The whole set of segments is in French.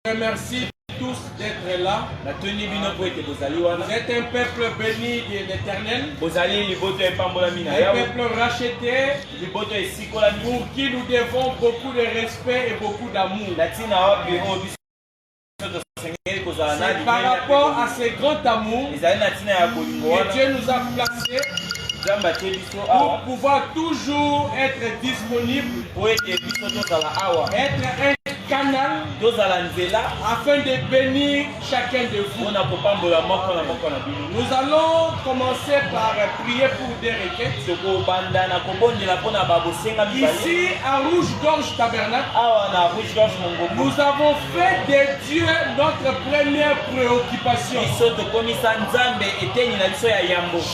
remercie tous d'être là. Vous êtes un peuple béni de l'Éternel. Un peuple racheté pour qui nous devons beaucoup de respect et beaucoup d'amour. C'est par rapport à ce grand amour que Dieu nous a placés pour pouvoir toujours être disponible, être un canal afin de bénir chacun de vous. Nous allons commencer par prier pour des requêtes. Ici à Rouge-Gorge Tabernacle, nous avons fait de Dieu notre première préoccupation.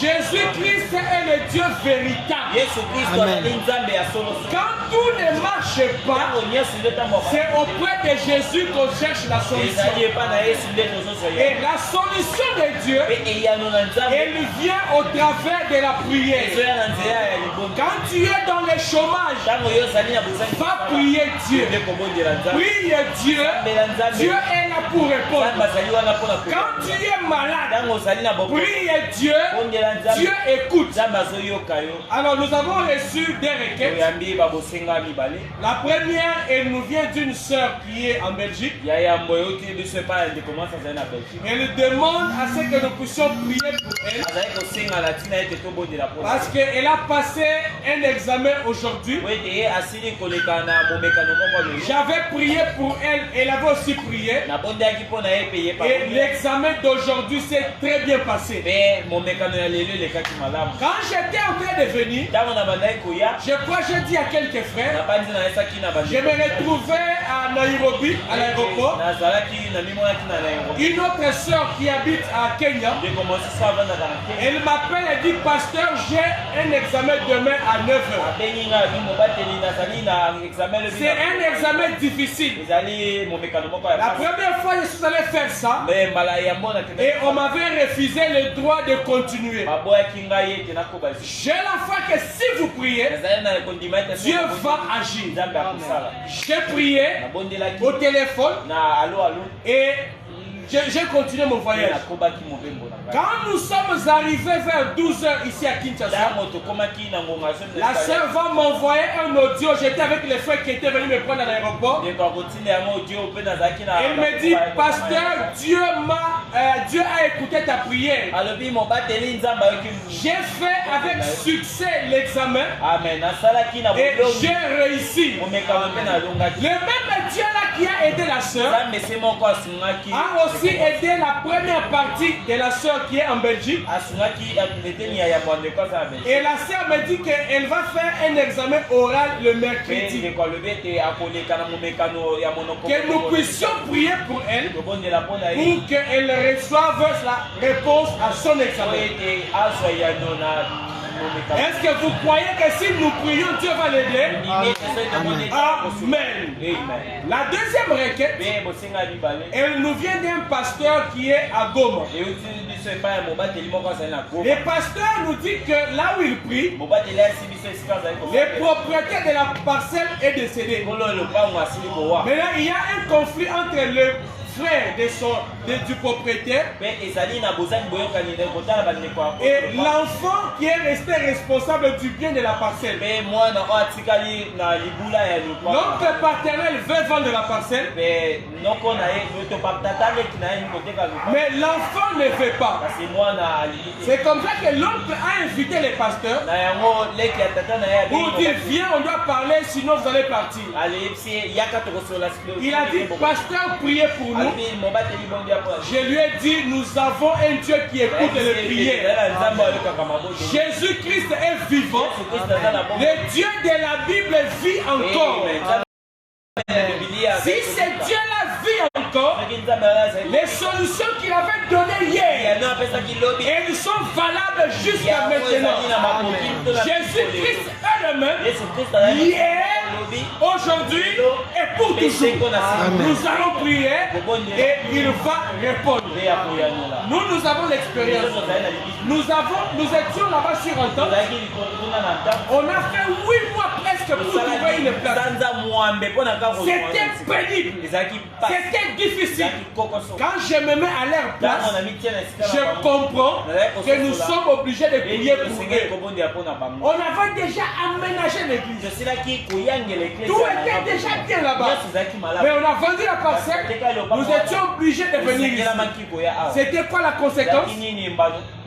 Jésus-Christ est le Dieu véritable. Quand tout ne marche pas, c'est auprès de Jésus qu'on cherche la solution. Et la solution de Dieu, elle vient au travers de la prière. Quand tu es dans le chômage, va prier Dieu. Prie Dieu. Dieu est là pour répondre. Quand tu es malade, prie Dieu. Dieu écoute. Alors nous avons reçu des requêtes. La première, elle nous vient d'une sœur qui est en Belgique. Elle demande à ce que nous puissions prier pour elle. Parce qu'elle a passé un examen aujourd'hui. J'avais prié pour elle, elle avait aussi prié. Et l'examen d'aujourd'hui s'est très bien passé. Quand j'étais en train de venir, je crois que j'ai dit à quelques frères, je me retrouvais à Nairobi, à l'aéroport. Une autre soeur qui habite à Kenya, elle m'appelle et dit, pasteur, j'ai un examen demain à 9h. C'est un examen difficile. La première fois, je suis allé faire ça et on m'avait refusé le droit de continuer. J'ai la foi que si vous priez, Dieu va agir. J'ai prié au téléphone et j'ai continué mon voyage. Quand nous sommes arrivés vers 12h ici à Kinshasa, la sœur va m'envoyer un audio. J'étais avec les frères qui étaient venus me prendre à l'aéroport. Elle me dit, pasteur, Dieu a écouté ta prière. J'ai fait avec succès l'examen et j'ai réussi. Le même Dieu là qui a aidé la sœur a aussi aidé la première partie de la sœur qui est en Belgique. Et la sœur me dit qu'elle va faire un examen oral le mercredi. Que nous puissions prier pour elle pour qu'elle reçoive la réponse à son examen. Est-ce que vous croyez que si nous prions, Dieu va l'aider? Amen. La deuxième requête, elle nous vient d'un pasteur qui est à Goma. Le pasteur nous dit que là où il prie, le propriétaire de la parcelle est décédé. Maintenant, il y a un conflit entre le frère du propriétaire et l'enfant qui est resté responsable du bien de la parcelle. Notre partenaire veut vendre la parcelle, mais l'enfant ne veut pas. C'est comme ça que l'oncle a invité les pasteurs pour dire viens, on doit parler, sinon vous allez partir. Il a dit pasteur, priez pour nous. Je lui ai dit, nous avons un Dieu qui écoute les prières. Jésus-Christ est vivant. Le Dieu de la Bible vit encore. Si ce Dieu-là vit encore, les solutions qu'il avait données hier, elles sont valables jusqu'à maintenant. Jésus-Christ est le même, hier, aujourd'hui et pour toujours. Nous allons prier et il va répondre. Nous avons l'expérience. Nous étions là-bas sur un temps. On a fait 8 mois presque presque pour trouver une place. C'était pénible. C'était difficile. Quand je me mets à leur place, je comprends que nous sommes obligés de prier pour eux. On avait déjà aménagé l'église. Tout était déjà bien là-bas. Mais on a vendu la parcelle. Nous étions obligés de venir ici. C'était quoi la conséquence?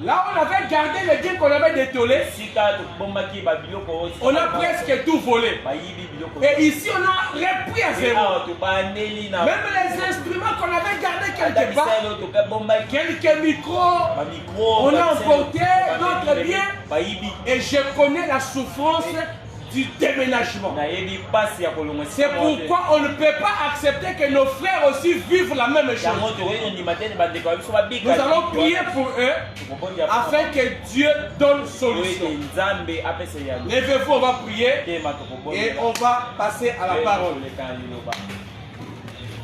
Là, on avait gardé les biens qu'on avait détolés. On a presque tout volé. Et ici, on a repris à zéro. Même les instruments qu'on avait gardés quelque part, quelques micros, on a emporté d'autres biens. Et je connais la souffrance du déménagement. C'est pourquoi on ne peut pas accepter que nos frères aussi vivent la même chose. Nous allons prier pour eux afin que Dieu donne solution. Levez-vous, on va prier et on va passer à la parole.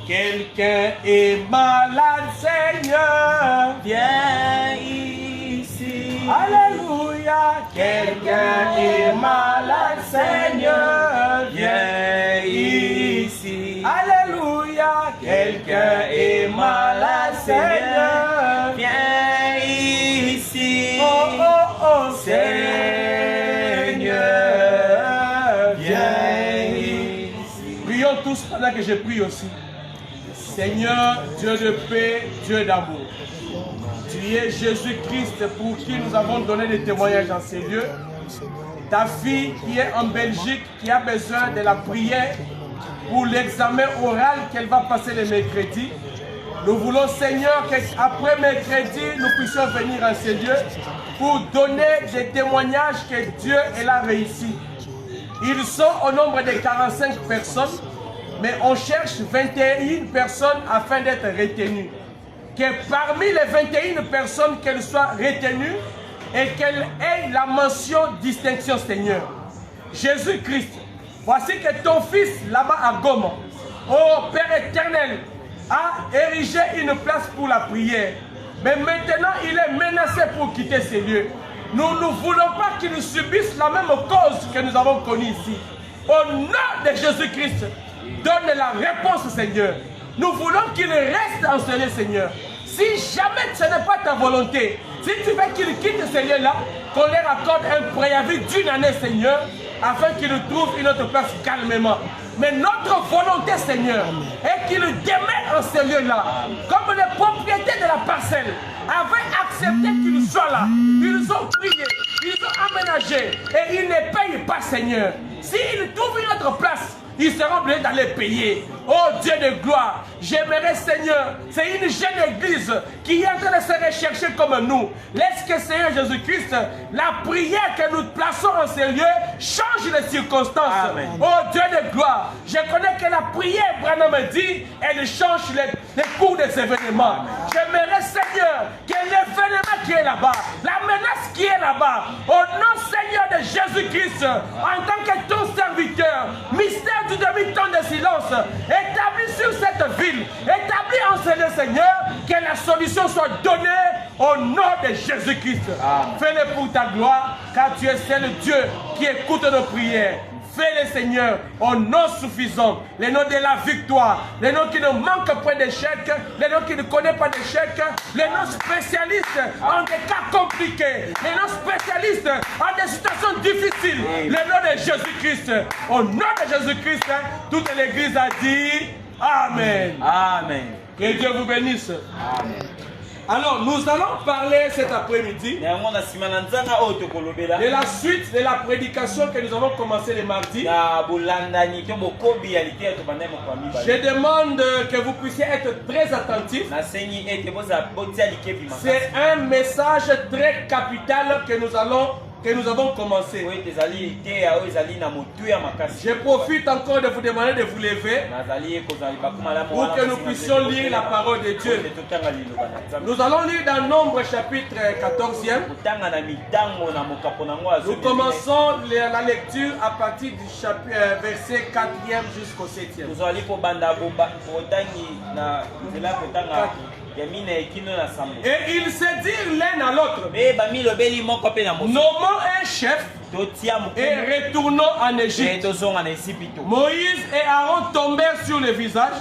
Quelqu'un est malade, Seigneur, viens ici. Alléluia. Quelqu'un est malade, Seigneur, viens ici. Alléluia. Quelqu'un est malade, Seigneur, viens ici. Oh, oh, oh, Seigneur, viens ici. Prions tous pendant que je prie aussi. Seigneur, Dieu de paix, Dieu d'amour. Tu es Jésus-Christ pour qui nous avons donné des témoignages dans ces lieux. Ta fille qui est en Belgique, qui a besoin de la prière pour l'examen oral qu'elle va passer le mercredi. Nous voulons, Seigneur, qu'après mercredi, nous puissions venir à ces lieux pour donner des témoignages que Dieu a réussi. Ils sont au nombre de 45 personnes. Mais on cherche 21 personnes afin d'être retenues. Que parmi les 21 personnes, qu'elles soient retenues et qu'elles aient la mention distinction, Seigneur. Jésus-Christ, voici que ton fils là-bas à Goma, oh Père éternel, a érigé une place pour la prière. Mais maintenant, il est menacé pour quitter ces lieux. Nous ne voulons pas qu'il subisse la même cause que nous avons connue ici. Au nom de Jésus-Christ, donne la réponse, Seigneur. Nous voulons qu'il reste en ce lieu, Seigneur. Si jamais ce n'est pas ta volonté, si tu veux qu'il quitte ce lieu-là, qu'on leur accorde un préavis d'une année, Seigneur, afin qu'il trouve une autre place calmement. Mais notre volonté, Seigneur, est qu'il demeure en ce lieu-là. Comme les propriétaires de la parcelle avaient accepté qu'il soit là. Ils ont prié, ils ont aménagé et ils ne payent pas, Seigneur. S'ils trouvent une autre place, ils seront obligés d'aller payer. Oh Dieu de gloire, j'aimerais, Seigneur, c'est une jeune église qui est en train de se rechercher comme nous. Laisse que, Seigneur Jésus-Christ, la prière que nous plaçons en ces lieux change les circonstances. Amen. Oh Dieu de gloire, je connais que la prière, Branham me dit, elle change les cours des événements. J'aimerais, Seigneur, que l'événement qui est là-bas, la menace qui est là-bas, au nom, Seigneur, de Jésus-Christ, en tant que ton serviteur, mystère du demi-temps de silence, établis sur cette ville, établis en ce lieu, Seigneur, que la solution soit donnée au nom de Jésus-Christ. Fais-le pour ta gloire, car tu es seul Dieu qui écoute nos prières. Fais-le, Seigneur, au nom suffisant, le nom de la victoire, le nom qui ne manque pas d'échec, le nom qui ne connaît pas d'échec, le nom spécialiste en des cas compliqués, le nom spécialiste en des situations difficiles, le nom de Jésus-Christ. Au nom de Jésus-Christ, toute l'église a dit Amen. Amen. Que Dieu vous bénisse. Amen. Alors, nous allons parler cet après-midi de la suite de la prédication que nous avons commencé le mardi. Je demande que vous puissiez être très attentifs. C'est un message très capital que nous avons commencé. Je profite encore de vous demander de vous lever pour que nous puissions lire la parole de Dieu. Nous allons lire dans Nombre chapitre 14e. Nous commençons la lecture à partir du verset 4e jusqu'au 7e. Et ils se dirent l'un à l'autre: nommons Prenons un chef et retournons en Égypte. Moïse et Aaron tombèrent sur le visage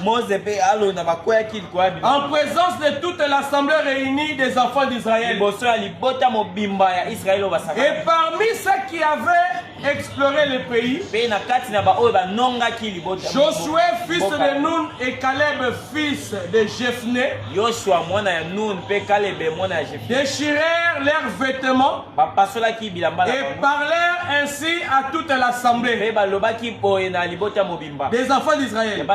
en présence de toute l'assemblée réunie des enfants d'Israël. Et parmi ceux qui avaient exploré le pays, Josué fils de Nun et Caleb fils de Jephné déchirèrent leurs vêtements et parlèrent ainsi à toute l'assemblée des enfants d'Israël.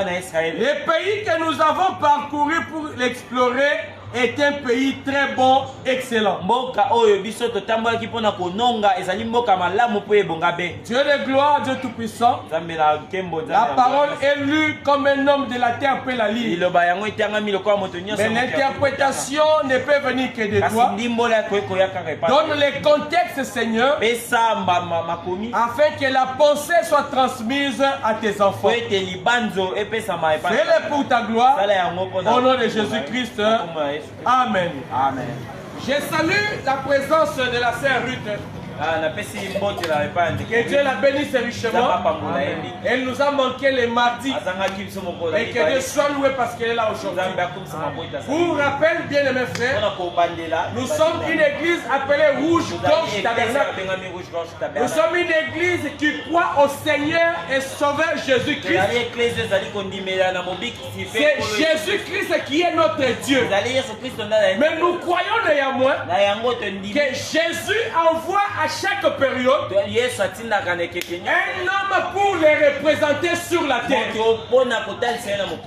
Le pays que nous avons parcouru pour l'explorer est un pays très bon, excellent. Dieu de gloire, Dieu tout-puissant, la parole est lue comme un homme de la terre peut la lire. Mais l'interprétation ne peut venir que de toi. Donne le contexte, Seigneur, afin que la pensée soit transmise à tes enfants. Fais-le pour ta gloire, au nom de Jésus-Christ. Amen. Amen. Je salue la présence de la sœur Ruth. Que Dieu la bénisse richement. Elle nous a manqué les mardis. Et que Dieu soit loué parce qu'elle est là aujourd'hui. Pour rappel, bien aimés frères, nous sommes une église appelée Rouge-Gorge Tabernacle. Nous sommes une église qui croit au Seigneur et Sauveur Jésus-Christ. C'est Jésus-Christ qui est notre Dieu. Mais nous croyons néanmoins que Jésus envoie à chaque période un homme pour les représenter sur la terre.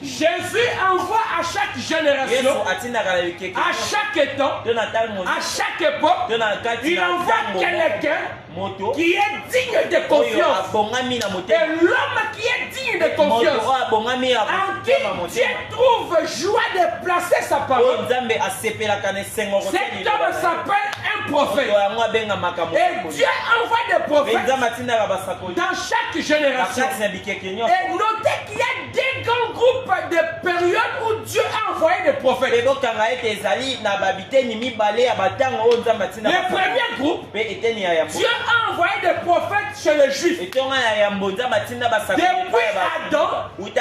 Jésus envoie à chaque génération, à chaque temps, à chaque époque, il envoie quelqu'un qui est digne de confiance. Et l'homme qui est digne de confiance, en qui Dieu trouve joie de placer sa parole, cet homme s'appelle un prophète. Et Dieu envoie des prophètes dans chaque génération. Et notez qu'il y a des grands groupes de périodes où Dieu a envoyé des prophètes. Le premier groupe, Dieu a envoyé des prophètes chez les Juifs. Depuis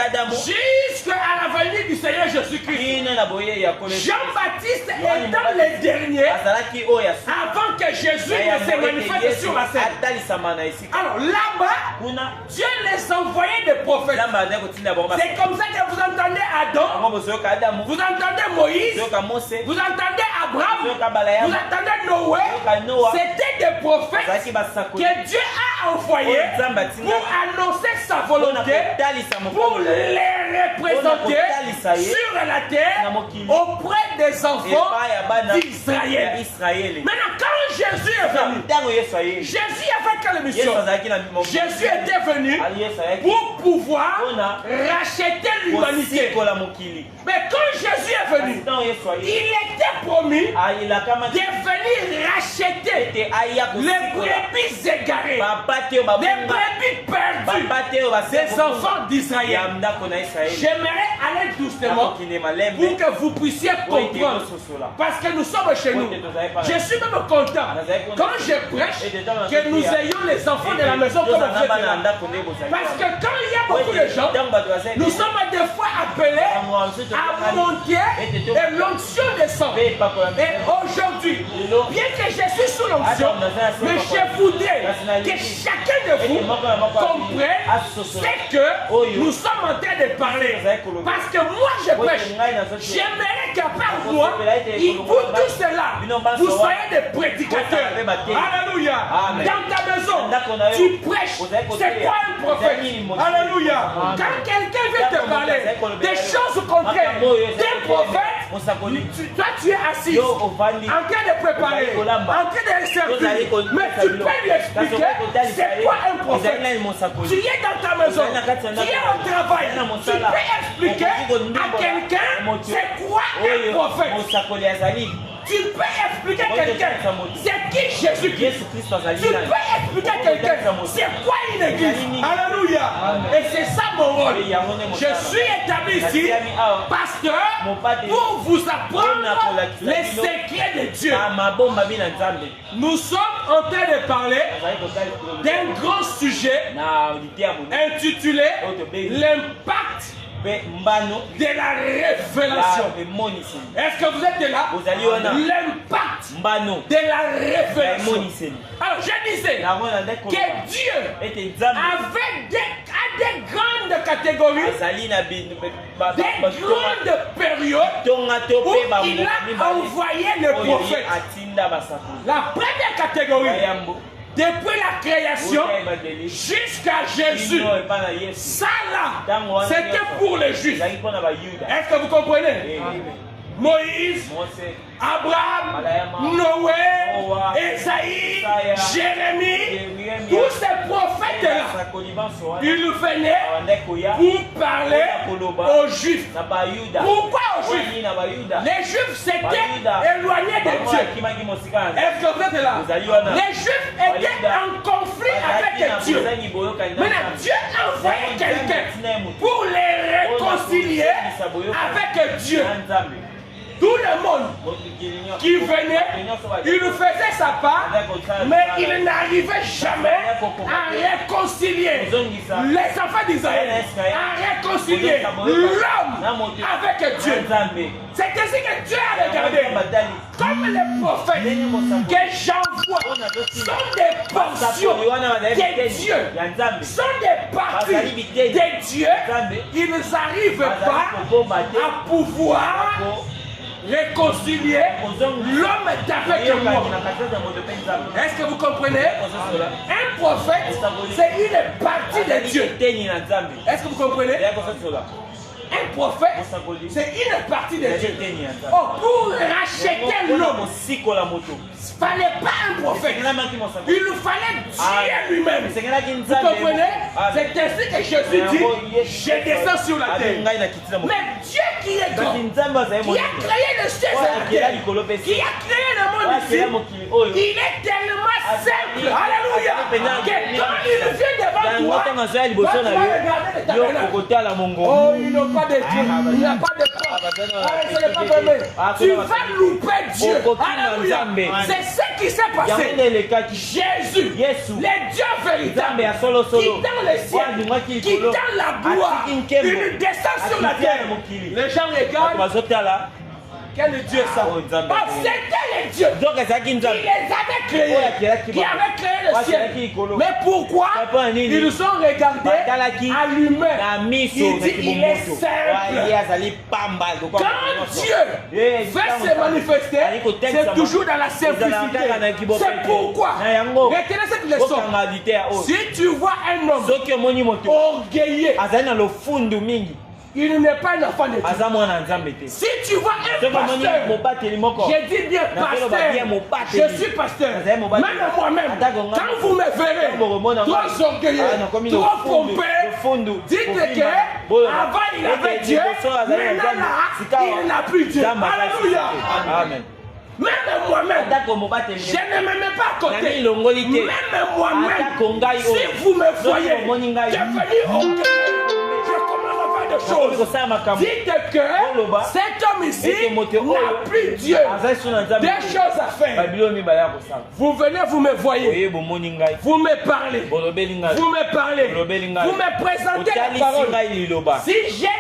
Adam jusqu'à la venue du Seigneur Jésus-Christ. Jean-Baptiste étant le dernier avant que Jésus ne se manifeste sur la scène. Alors là-bas, Dieu les envoyait des prophètes. C'est comme ça que vous entendez Adam, vous entendez Moïse, vous entendez Abraham, vous entendez Noé. C'était des prophètes que Dieu a envoyés pour annoncer sa volonté, pour les représenter sur la terre auprès des enfants d'Israël. Maintenant, quand Jésus est venu, Jésus avait quelle mission? Jésus était venu pour pouvoir racheter l'humanité. Mais quand Jésus est venu, il était promis de venir racheter les brebis égarées, les brebis perdues des enfants d'Israël. J'aimerais aller doucement pour que vous puissiez comprendre. Parce que nous sommes chez nous. Je suis même content quand je prêche que nous ayons les enfants de la maison comme vous êtes là. Parce que quand il y a beaucoup de gens, nous sommes des fois appelés à monter et l'onction descend. Et aujourd'hui, bien que je suis sous l'onction, mais je voudrais que chacun de vous comprenne ce que nous sommes en train de parler. Parce que moi je prêche, j'aimerais qu'à part moi, vous tous là, vous soyez des prédicateurs. Alléluia. Dans ta maison, tu prêches. C'est quoi un prophète? Alléluia. Quand quelqu'un vient te parler des choses contraires d'un prophète, toi tu es assis en train de préparer, en train de servir. Mais tu peux lui expliquer c'est quoi un prophète. Tu es dans ta maison, tu es au travail, tu peux expliquer à quelqu'un c'est quoi un prophète. Tu peux expliquer quelqu'un c'est qui Jésus-Christ. Tu peux expliquer quelqu'un c'est quoi une église. Alléluia. Et c'est ça mon rôle. Je suis établi ici, pasteur, pour vous apprendre les secrets de Dieu. Nous sommes en train de parler d'un grand sujet intitulé l'impact de la révélation. Est-ce que vous êtes là? L'impact de la révélation. Alors je disais que Dieu avait des grandes catégories, des grandes périodes où il a envoyé le prophète. La première catégorie, depuis la création jusqu'à Jésus, ça là, c'était pour les Juifs. Est-ce que vous comprenez? Moïse, Abraham, Noé, Esaïe, Jérémie, tous ces prophètes-là, ils venaient pour parler aux Juifs. Pourquoi aux Juifs? Les Juifs s'étaient éloignés de Dieu. Est-ce que vous êtes là? Les Juifs étaient en conflit avec Dieu. Maintenant, Dieu a envoyé quelqu'un pour les réconcilier avec Dieu. Tout le monde qui venait, il faisait sa part, mais il n'arrivait jamais à réconcilier les enfants d'Israël, à réconcilier l'homme avec Dieu. C'est ainsi que Dieu a regardé. Comme les prophètes que j'envoie sont des portions de Dieu, sont des parties de Dieu, ils n'arrivent pas à pouvoir réconcilier l'homme avec moi. Est-ce que vous comprenez? Un prophète, c'est une partie de Dieu. Est-ce que vous comprenez? Un prophète, c'est une partie de Dieu. Oh, pour racheter l'homme, il ne fallait pas un prophète. Il nous fallait Dieu lui-même. Vous comprenez? C'est ainsi que Jésus dit, je descends sur la terre. Mais Dieu qui est grand, qui a créé le ciel et la terre, qui a créé le monde ici, il est tellement simple. Alléluia. Que quand il vient devant toi, tu vas regarder le tabernacle. Oh, il n'a pas de Dieu, il n'y a pas de foi. Tu vas louper Dieu. Alléluia. C'est ce qui s'est passé. Jésus, le Dieu véritable, qui dans le ciel, qui dans la gloire, il descend sur la terre. Les gens regardent. Quel Dieu est ça? C'était le Dieu qui les avait créés, qui avait créé le ciel. Mais pourquoi ils nous ont regardés à l'humain? Il dit il est simple. Quand Dieu veut se manifester, c'est toujours dans la simplicité. C'est pourquoi, retenez cette leçon. Si tu vois un homme orgueilleux, il n'est pas un enfant de Dieu. Si tu vois un pasteur, je dis bien pasteur, je suis pasteur. Même moi-même, quand vous me verrez trop orgueilleux, trop pompé, dites que avant il avait Dieu, maintenant là, il n'a plus Dieu. Alléluia. Amen. Même moi-même, je ne me mets pas à côté. Même moi-même, si vous me voyez, devenir orgueilleux, dites que cet homme ici n'a plus Dieu, des choses à faire. Vous venez, vous me voyez, vous me parlez, vous me parlez, vous me présentez la parole. Si j'ai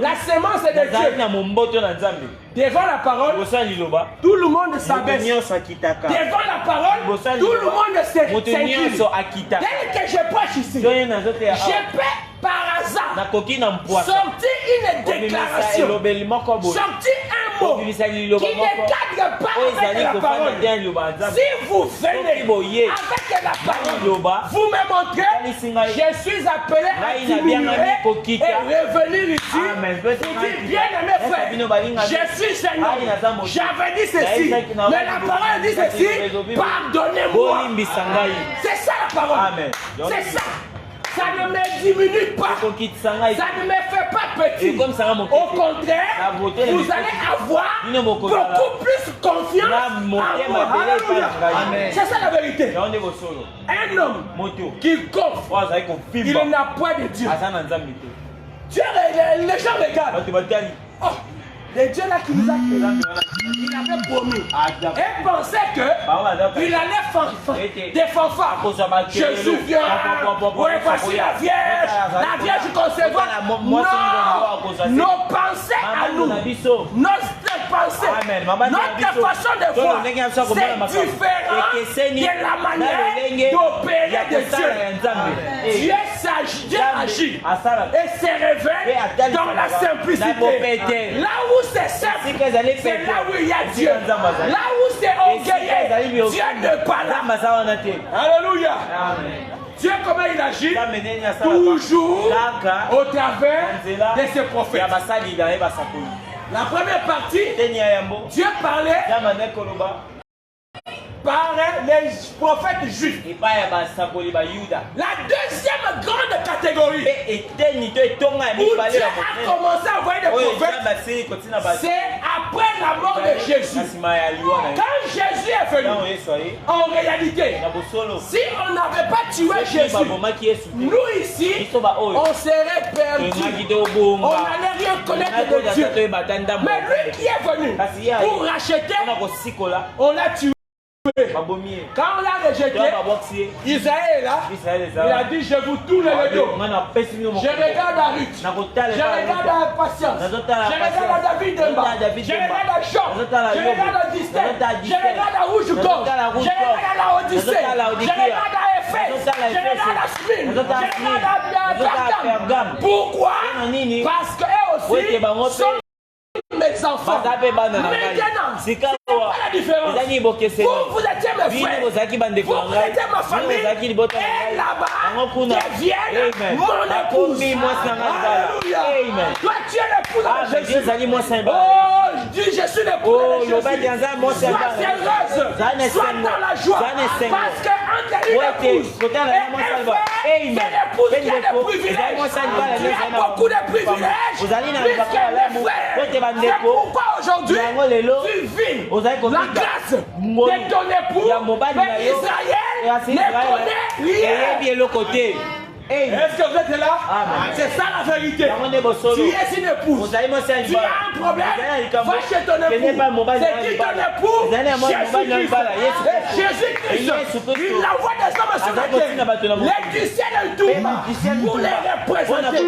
la semence de Dieu devant la parole, tout le monde s'abaisse. Devant la parole, tout le monde s'incline. Dès que je prêche ici, je peux par hasard sortir une déclaration, sortir un mot qui ne cadre pas avec la parole. Si vous venez avec la parole, vous me montrez, je suis appelé à diminuer et revenir ici. Vous dites, bien aimé frère, je suis Seigneur, j'avais dit ceci, mais la parole dit ceci, pardonnez-moi. C'est ça la parole. C'est ça. Ça ne me diminue pas. Ça ne me fait pas petit. Au contraire, vous allez avoir beaucoup plus confiance en moi. Alléluia. C'est ça la vérité. Un homme qui coffre, il n'a point de Dieu. Dieu, les gens regardent. Oh, le Dieu là qui nous a créés, il avait promis et pensait qu'il allait des fanfares. Jésus vient, oui, voici la Vierge concevra. Non, nos pensées à nous, notre pensée, notre façon de voir, c'est différent de la manière d'opérer de Dieu. Dieu agit et se révèle dans la simplicité. Là où c'est simple, c'est là où il y a Dieu. Là où c'est orgueilleux, Dieu ne parle pas. Alléluia. Dieu, comment il agit? Toujours au travers de ses prophètes. La première partie, Dieu parlait par les prophètes juifs. La deuxième grande catégorie où Dieu a commencé à envoyer des prophètes, c'est après la mort de Jésus. Quand Jésus est venu, en réalité, si on n'avait pas tué Jésus, nous ici, on serait perdus. On n'allait rien connaître de Dieu. Mais lui qui est venu pour racheter, on l'a tué. Quand on l'a rejeté, Isaïe est là, il a dit je vous tourne le dos. Je regarde à Ruth, je regarde à Patience, je regarde à David Demba, je regarde à Jean, je regarde à Distel, je regarde à Rouge-Gorge, je regarde à Odyssée, je regarde à Éphèse, je regarde à Smyrne, je regarde à Pergame. Pourquoi? Parce qu'eux aussi sont mes enfants. Maintenant, c'est quoi la différence? Vous étiez mes frères, vous étiez ma famille, et là-bas, deviennent mon épouse. Alléluia. Toi, tu es l'épouse de Jésus. Oh, dis je suis l'épouse de Jésus. Sois heureuse, sois dans la joie, parce qu'entre l'épouse et un frère, c'est l'épouse qui a des privilèges. Tu as beaucoup de privilèges, puisque les frères, c'est pourquoi aujourd'hui tu vis la grâce de ton époux, mais Israël ne connaît rien. Est-ce que vous êtes là? C'est ça la vérité. Tu es une épouse, tu as un problème, va chez ton époux. C'est qui ton époux? Jésus-Christ. Il envoie des hommes sur la terre, les du ciel et tout pour les représenter.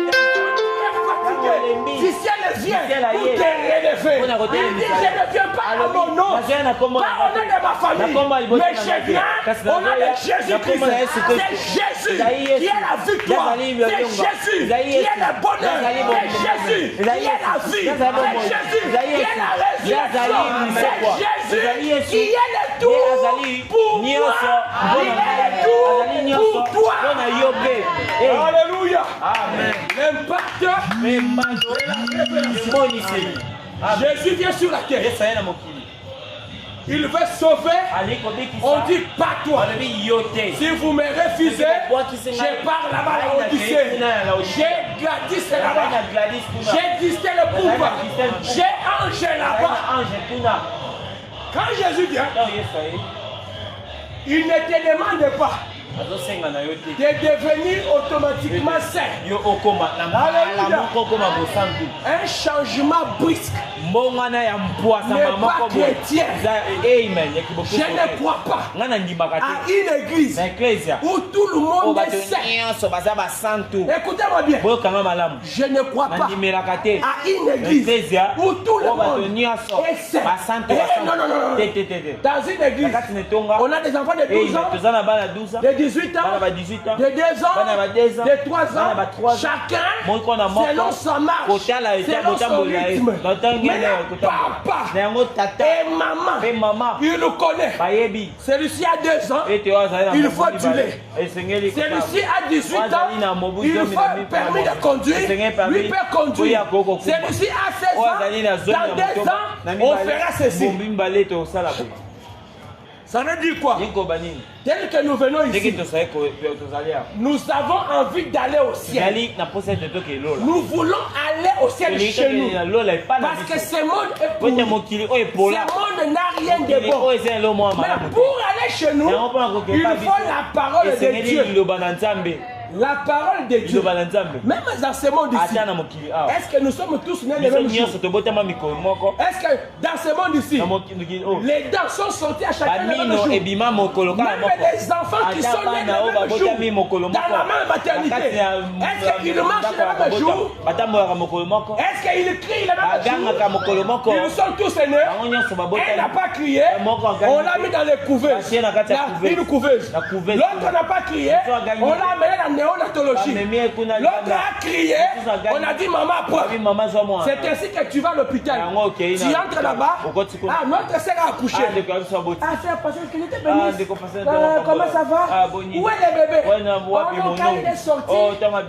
Si ciel vient pour te relever, il dit je ne viens pas à mon nom, pas au nom de ma famille, mais je viens au nom de Jésus-Christ. C'est Jésus qui est la victoire, c'est Jésus qui est le bonheur, c'est Jésus qui est la vie, c'est Jésus qui est la résurrection, c'est Jésus qui est le tout pour moi, il est le tout pour toi. Alléluia. L'impact. Jésus vient sur la terre. Il veut sauver. On dit pas toi. Si vous me refusez, je pars là-bas à l'Odyssée. J'ai Gladys là-bas. J'ai Distel le pouvoir. J'ai Ange là-bas. Quand Jésus vient, il ne te demande pas de devenir automatiquement saint. Un changement brusque n'est pas chrétien. Je ne crois pas à une église où tout le monde est saint. Écoutez-moi bien. Je ne crois pas à une église où tout le monde est saint. Non, non, non. Dans une église, on a des enfants de 12 ans, de 18 ans, de 2 ans, de 3 ans, chacun selon sa marche, selon son rythme. Mais papa et maman, il nous connaît. Celui-ci a 2 ans, il faut du lait. Celui-ci a 18 ans, il faut permis de conduire, lui peut conduire. Celui-ci a 16 ans, dans 2 ans, on fera ceci. Ça veut dire quoi? Tel que nous venons ici, nous avons envie d'aller au ciel. Nous voulons aller au ciel chez nous. Parce que ce monde est pourri. Ce monde n'a rien de bon. Mais pour aller chez nous, il faut la parole de Dieu. La parole de Dieu. Même dans ce monde ici, est-ce que nous sommes tous nés le même jour? Est-ce que dans ce monde ici, les dents sont sorties à chacun le même jour? Même les enfants qui sont nés le même jour, dans la même maternité, est-ce qu'ils marchent le même jour? Est-ce qu'ils crient le même jour? Ils sont tous nés. Elle n'a pas crié, on l'a mis dans les couveuses. Une couveuse. L'autre n'a pas crié, on l'a amené dans néonatologie. L'autre a crié, on a dit maman, c'est ainsi que tu vas à l'hôpital. Tu entres là-bas, notre sœur a accouché. Comment ça va? Où est le bébé? Quand il est sorti,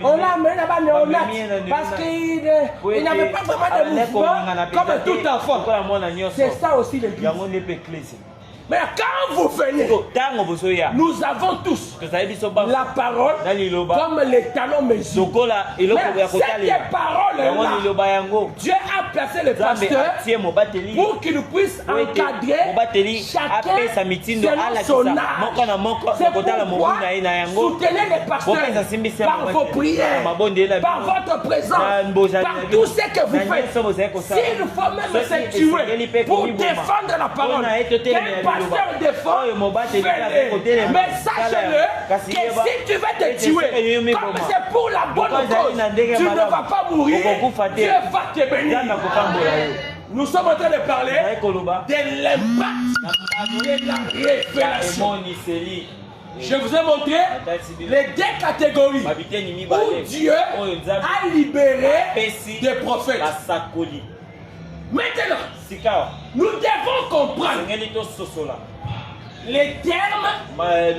on l'a amené là-bas néonat parce qu'il n'avait pas vraiment de mouvement comme tout enfant. C'est ça aussi l'église. Mais quand vous venez, nous avons tous la parole comme les talons mesures. Mais cette parole-là, Dieu a placé le pasteur pour qu'il puisse encadrer chacun selon son âge. C'est pourquoi soutenez les pasteurs par vos prières, par votre présence, par tout ce que vous faites. S'il faut même se tuer pour défendre la parole, défend, mais sachez-le que si tu veux te tuer, comme c'est pour la bonne cause, tu ne vas pas mourir, Dieu va te bénir. Nous sommes en train de parler de l'impact de la révélation. Je vous ai montré les deux catégories où Dieu a libéré des prophètes. Maintenant, nous devons comprendre les termes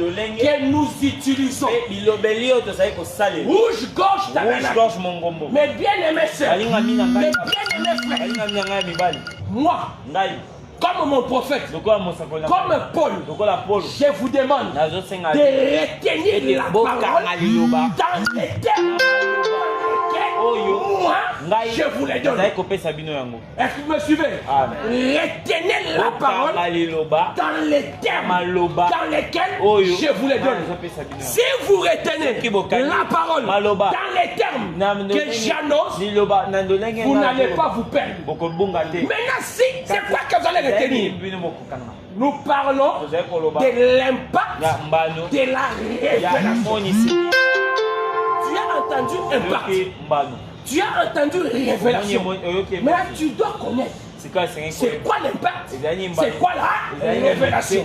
que nous utilisons. Rouge, gauche, mes bien-aimés sœurs, mes bien-aimés frères, moi, comme mon prophète, comme Paul, je vous demande de retenir la parole dans les termes moi, je vous les donne. Est-ce que vous me suivez? Retenez la parole dans les termes dans lesquels je vous les donne. Si vous retenez la parole dans les termes que j'annonce, vous n'allez pas vous perdre. Maintenant, si c'est quoi que vous allez retenir, nous parlons de l'impact de la révélation. Tu as entendu impact. Tu as entendu révélation. Mais là, tu dois connaître. C'est quoi l'impact? C'est quoi la révélation?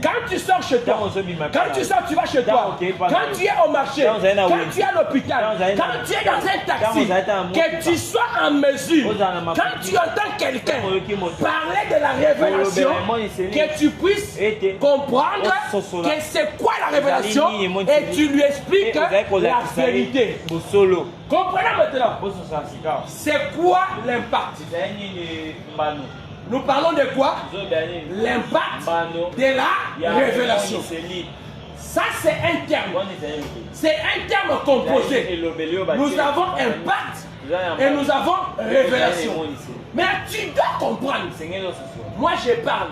Quand tu sors chez toi, quand tu sors, tu vas chez toi, quand tu es au marché, quand tu es à l'hôpital, quand tu es dans un taxi, que tu sois en mesure, quand tu entends quelqu'un parler de la révélation, que tu puisses comprendre que c'est quoi la révélation et tu lui expliques la vérité. Comprenez maintenant. C'est quoi l'impact? Nous parlons de quoi? L'impact de la révélation. Ça, c'est un terme. C'est un terme composé. Nous avons impact et nous avons révélation. Mais tu dois comprendre. Moi je parle,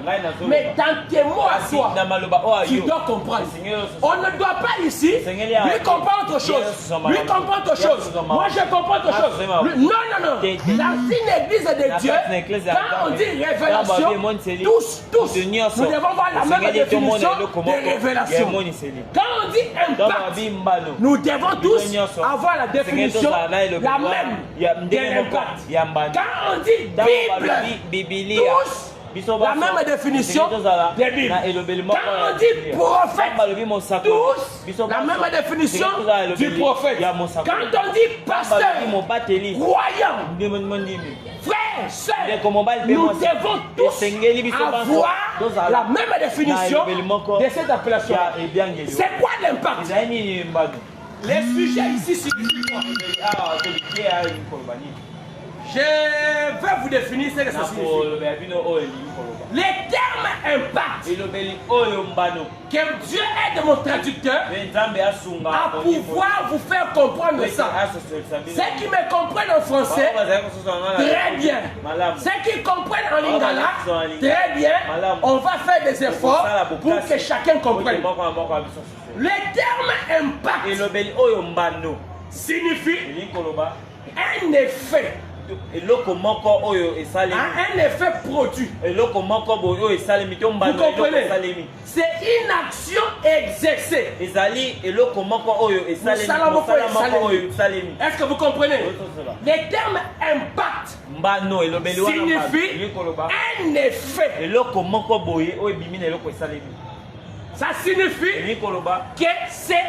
mais dans tes mots à toi, tu dois comprendre. On ne doit pas ici lui comprendre autre chose. Lui comprendre autre chose. Moi je comprends autre chose. Non, non, non. Dans une église de Dieu, quand on dit révélation, tous, nous devons voir la même définition de révélation. Quand on dit impact, nous devons tous avoir la définition la même de l'impact. Quand on dit Bible, tous la même définition des Bibles. Quand on dit prophète, tous la même définition du prophète. Quand on dit pasteur, croyant, frère, sœur, nous devons tous avoir la même définition de cette appellation. C'est quoi l'impact? Les sujets ici signifient quoi? Je vais vous définir ce que ça signifie. Les termes impact. Que Dieu aide mon traducteur à pouvoir vous faire comprendre ça. Ceux qui me comprennent en français, très bien. Ceux qui comprennent en lingala, très bien. On va faire des efforts pour que chacun comprenne. Les termes impact signifie un effet. Un effet produit. Vous comprenez? C'est une action exercée. Est-ce que vous comprenez? Les termes impact signifient un effet. Ça signifie que c'est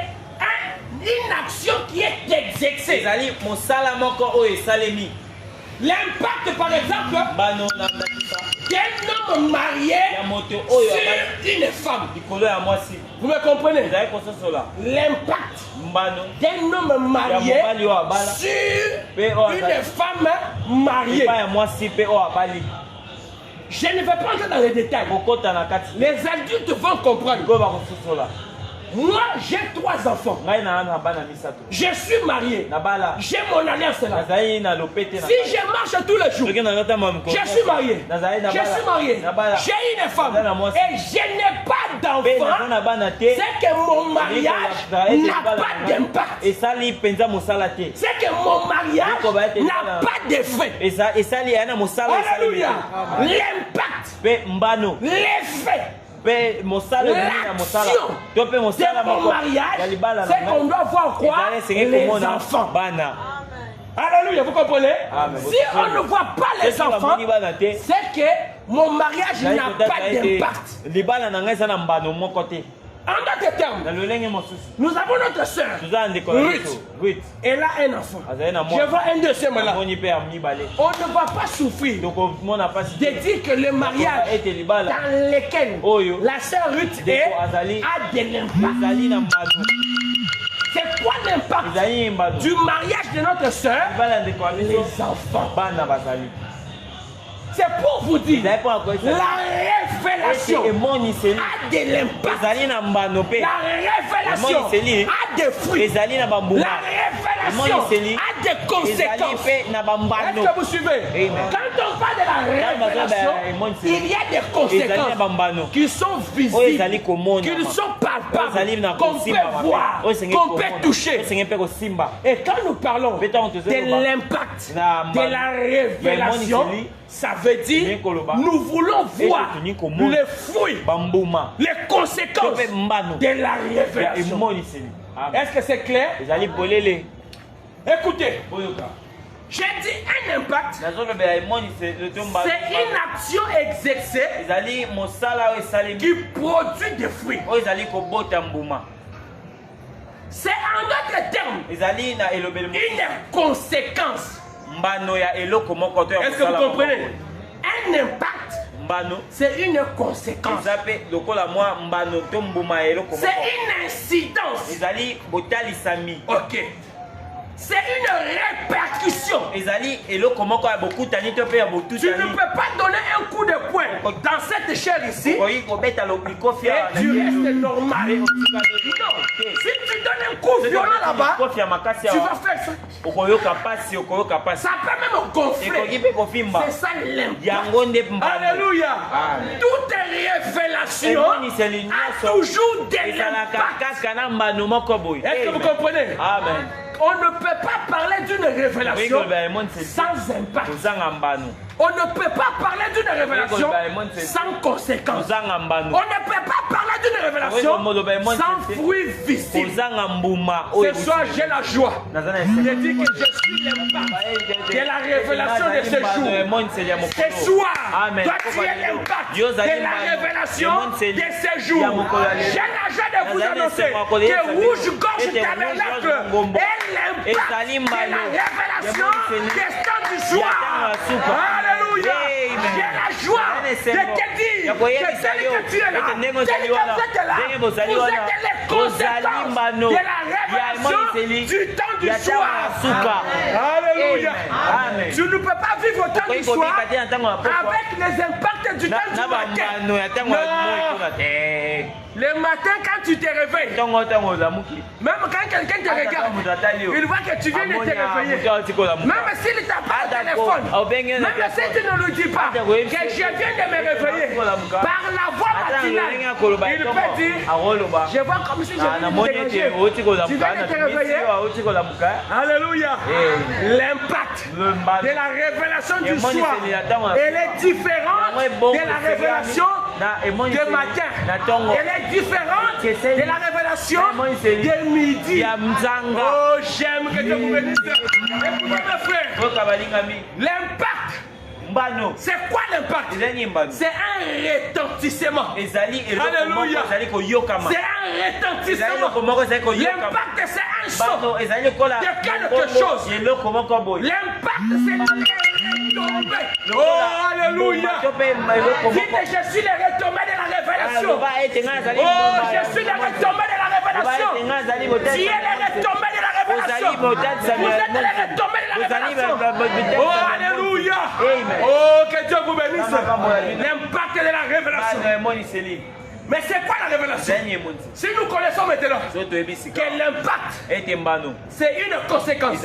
une action qui est exercée. L'impact, par exemple, d'un homme marié sur une femme. Vous me comprenez? L'impact d'un homme marié sur une femme mariée. Je ne vais pas entrer dans les détails. Les adultes vont comprendre. Moi, j'ai 3 enfants. Je suis marié. J'ai mon alliance là. Si je marche tous les jours, je suis marié. J'ai une femme. Et je n'ai pas d'enfant. C'est que mon mariage n'a pas d'impact. C'est que mon mariage n'a pas d'effet. Alléluia. L'impact. L'effet. L'action de mon mariage, c'est qu'on doit voir quoi? Les enfants. Alléluia, vous comprenez? Amen. Si on ne voit pas les enfants, c'est que mon mariage n'a pas d'impact. En d'autres termes, nous avons notre soeur, Ruth. Elle a un enfant. Je vois un deuxième là. On ne va pas souffrir de dire que le mariage dans lequel la soeur Ruth est a de l'impact. C'est quoi l'impact du mariage de notre soeur? Les enfants. C'est pour vous dire, la révélation a de l'impact. La révélation a des fruits. La révélation a des conséquences. Est-ce que vous suivez? Quand on parle de la révélation, il y a des conséquences qui sont visibles, qui sont palpables, qu'on peut voir, qu'on peut toucher. Et quand nous parlons de l'impact de la révélation, ça veut dire nous voulons voir les fruits, les conséquences de la révélation. Est-ce que c'est clair? Écoutez, j'ai dit un impact, c'est une action exercée qui produit des fruits. C'est en d'autres termes une conséquence. Est-ce que vous comprenez? Un impact, c'est une conséquence. C'est une incidence. Ok. C'est une répercussion. Tu ne peux pas donner un coup de poing dans cette chair ici et tu restes normal. Non. Si tu donnes un coup violent là-bas, tu vas faire ça. Ça peut même gonfler. C'est ça l'impact. Alléluia. Toute révélation a toujours des impacts. Est-ce que vous comprenez? Amen. On ne peut pas parler d'une révélation sans impact. On ne peut pas parler d'une révélation sans conséquence. On ne peut pas parler d'une révélation sans fruit visible. Ce soir, j'ai la joie de dire que je suis l'impact de la révélation de ce jour. Ce soir, toi tu es l'impact de la révélation de ce jour. J'ai la joie de vous annoncer que Rouge-Gorge Tabernacle est l'impact de la révélation des temps du soir. Alléluia. J'ai la joie de te dire que tel que tu es là, tel que vous êtes là, vous êtes les conséquences de la révélation du temps du soir. Alléluia. Alléluia. Amen. Tu ne peux pas vivre autant d'histoire avec les impacts du temps du matin. Non. Le matin, quand tu te réveilles, même quand quelqu'un te regarde, il voit que tu viens de te réveiller. Même s'il t'a pas au téléphone, même si tu ne le dis pas, que je viens de me réveiller, par la voix matinale, il peut dire, je vois comme si je viens de me déranger. Tu viens de te réveiller. Alléluia. L'impact de la révélation du soir, elle est différente de la révélation du matin. Elle est différente de la révélation de midi. Oh, j'aime que Dieu vous bénisse. Écoutez mes frères, l'impact. C'est quoi l'impact? C'est un retentissement. Alléluia. C'est un retentissement. L'impact, c'est un son de quelque chose. L'impact, c'est retombé. Oh, alléluia. Dites, je suis le retombé de la révélation. Oh, je suis le retombé de la révélation. Tu es le retombé de la révélation. Vous êtes le retombé de la révélation. Oh, alléluia. Oh, que Dieu vous bénisse. L'impact de la révélation. Mais c'est quoi la révélation? Si nous connaissons maintenant que l'impact, c'est une conséquence.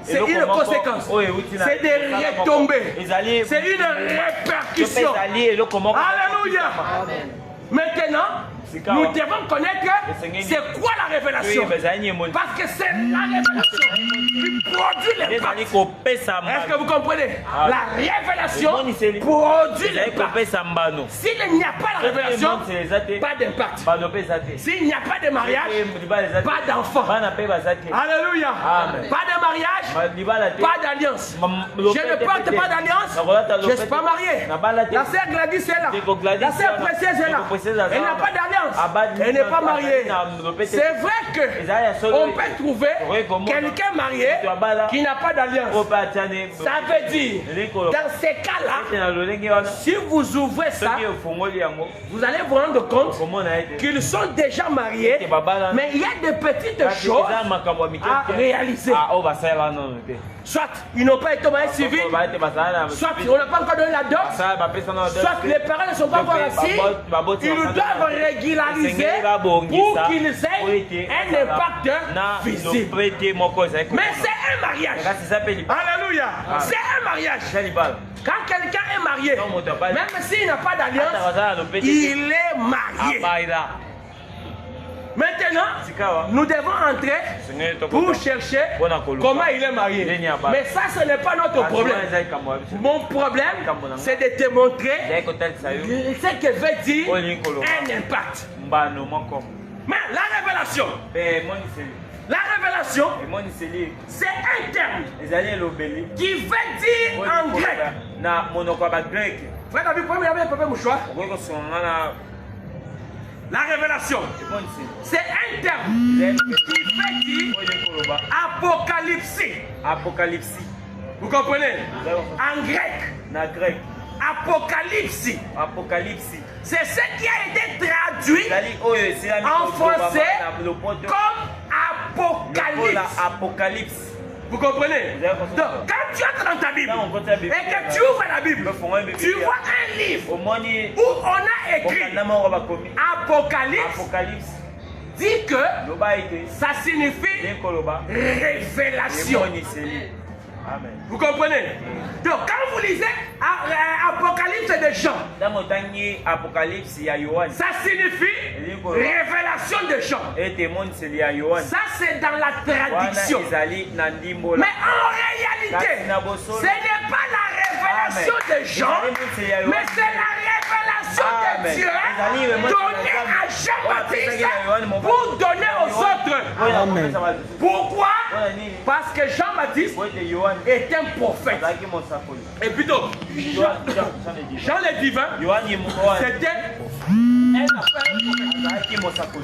C'est une conséquence. C'est des retombées. C'est une répercussion. Alléluia. Maintenant, nous devons connaître c'est quoi la révélation. Parce que c'est la révélation qui produit l'impact. Est-ce que vous comprenez? La révélation produit l'impact. S'il n'y a pas la révélation, pas d'impact. S'il n'y a pas de mariage, pas d'enfant. Alléluia. Pas de mariage, pas d'alliance. Je ne porte pas d'alliance, je ne suis pas marié. La sœur Gladys est là. La sœur Précieuse est là. Elle n'a pas d'alliance. Elle n'est pas mariée. C'est vrai qu'on peut trouver quelqu'un marié qui n'a pas d'alliance. Ça veut dire, dans ces cas-là, si vous ouvrez ça, vous allez vous rendre compte qu'ils sont déjà mariés, mais il y a des petites choses à réaliser. Soit ils n'ont pas été mariés civils, soit on n'a pas encore donné la dot, soit les parents ne sont pas encore assis, ils doivent régulariser pour qu'ils aient un impact visible. Mais c'est un mariage. Alléluia. C'est un mariage. Quand quelqu'un est marié, même s'il n'a pas d'alliance, il est marié. Maintenant, nous devons entrer pour chercher comment il est marié. Mais ça, ce n'est pas notre problème. Mon problème, c'est de te montrer ce que veut dire un impact. Mais la révélation, c'est un terme qui veut dire en grec. Frère David, pouvez-vous me donner un mouchoir? La révélation, c'est un terme qui veut dire apocalypse. Vous comprenez? En grec. Apocalypse. C'est ce qui a été traduit en français comme apocalypse. Vous comprenez? Donc, quand tu entres dans ta Bible et que tu ouvres la Bible, tu vois un livre où on a écrit Apocalypse, dit que ça signifie révélation. Amen. Vous comprenez? Donc, quand vous lisez Apocalypse de Jean, ça signifie révélation de Jean. Ça, c'est dans la traduction. Mais en réalité, ce n'est pas la révélation de Jean, mais c'est la révélation de Dieu donnée à Jean-Baptiste pour donner aux autres. Amen. Pourquoi? Parce que Jean-Baptiste est un prophète. Et plutôt, Jean le divin, c'était un prophète.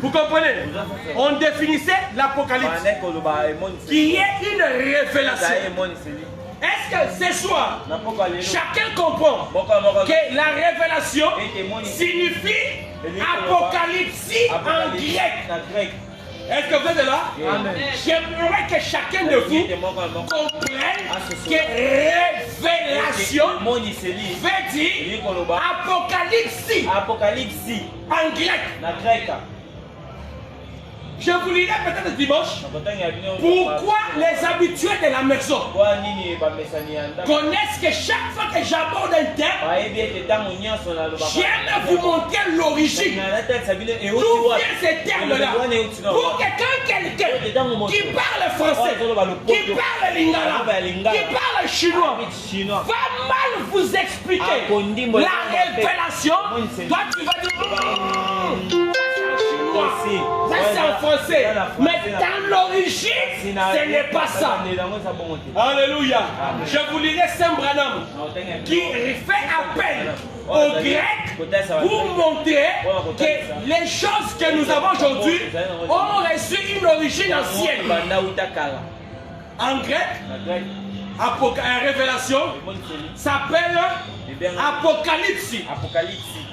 Vous comprenez? On définissait l'Apocalypse qui est une révélation. Est-ce que ce soir, chacun comprend que la révélation signifie Apocalypse en grec? Est-ce que vous êtes là? J'aimerais que chacun de vous comprenne que révélation veut dire apocalypse en grec. Je vous lirai peut-être dimanche pourquoi les habitués de la maison connaissent que chaque fois que j'aborde un thème, j'aime vous montrer l'origine. D'où vient ce terme-là? Pour que quand quelqu'un qui parle français, qui parle lingala, qui parle chinois, va mal vous expliquer la révélation, toi tu vas dire ça c'est en français, mais dans l'origine, ce n'est pas ça. Alléluia. Je vous lirai Saint Branham qui fait appel aux Grecs pour montrer que les choses que nous avons aujourd'hui ont reçu une origine ancienne. En grec, révélation s'appelle apocalypse.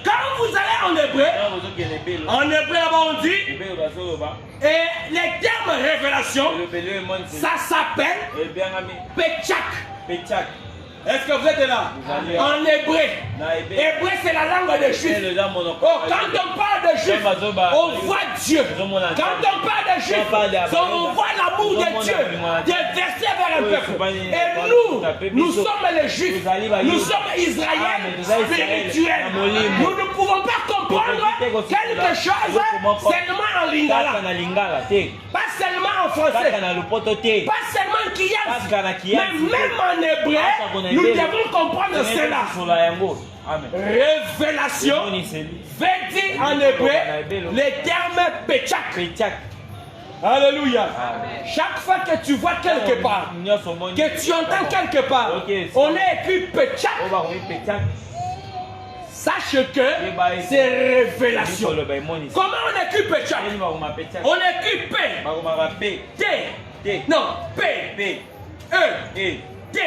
Quand vous allez en hébreu là-bas on dit, et les termes révélation, ça s'appelle Petchak. Est-ce que vous êtes là? En hébreu. Hébreu, c'est la langue des Juifs. Oh, quand on parle de Juifs, on voit Dieu. Quand on parle de Juifs, on voit l'amour de Dieu déversé vers un peuple. Et nous sommes les Juifs. Nous sommes Israël spirituels. Nous ne pouvons pas comprendre quelque chose seulement en lingala. Pas seulement en français. Pas seulement en kiyas. Mais même en hébreu, nous devons comprendre cela. Révélation veut dire en hébreu les termes Petchak. Alléluia. Chaque fois que tu vois quelque part, que tu entends quelque part, on est écrit Petchak, sache que c'est révélation. Comment on écrit Petchak? On écrit P, T, non, P, E, T,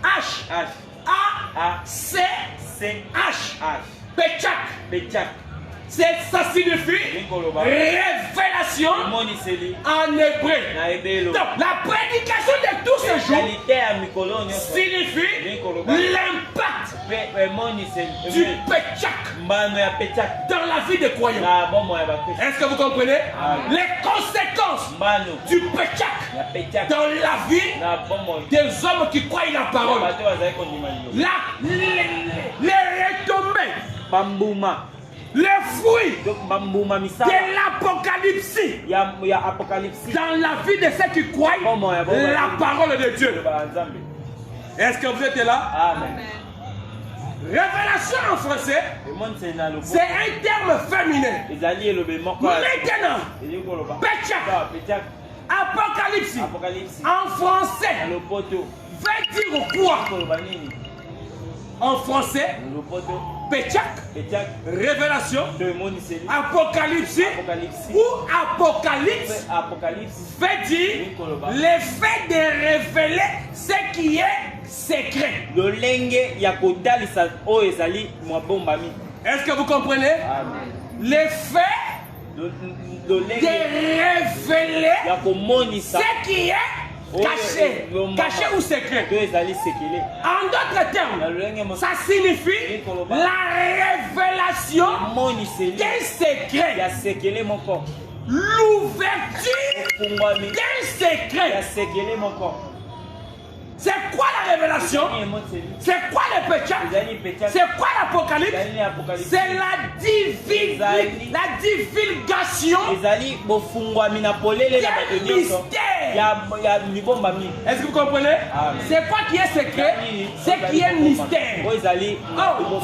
H, A, C, H, Petchak. Ça signifie révélation en hébreu. Donc la prédication de tous ces jours signifie l'impact du Petchak dans la vie des croyants. Est-ce que vous comprenez? Les conséquences du Petchak dans la vie des hommes qui croient la parole. Les retombées, les fruits de l'apocalypse dans la vie de ceux qui croient la parole de Dieu. Est-ce que vous êtes là? Amen. Révélation en français, c'est un terme féminin. Maintenant, Petchak, apocalypse, en français, veut dire quoi? En français, Petchak, révélation, apocalypse ou apocalypse veut dire l'effet de révéler ce qui est secret. Est-ce que vous comprenez? L'effet de révéler ce qui est caché ou secret. En d'autres termes, ça signifie la révélation d'un secret, l'ouverture d'un secret. C'est quoi la révélation? C'est quoi le Petchak? C'est quoi l'Apocalypse? C'est la divulgation d'un mystère. Est-ce que vous comprenez? C'est quoi qui est secret? C'est qui est mystère. Oh,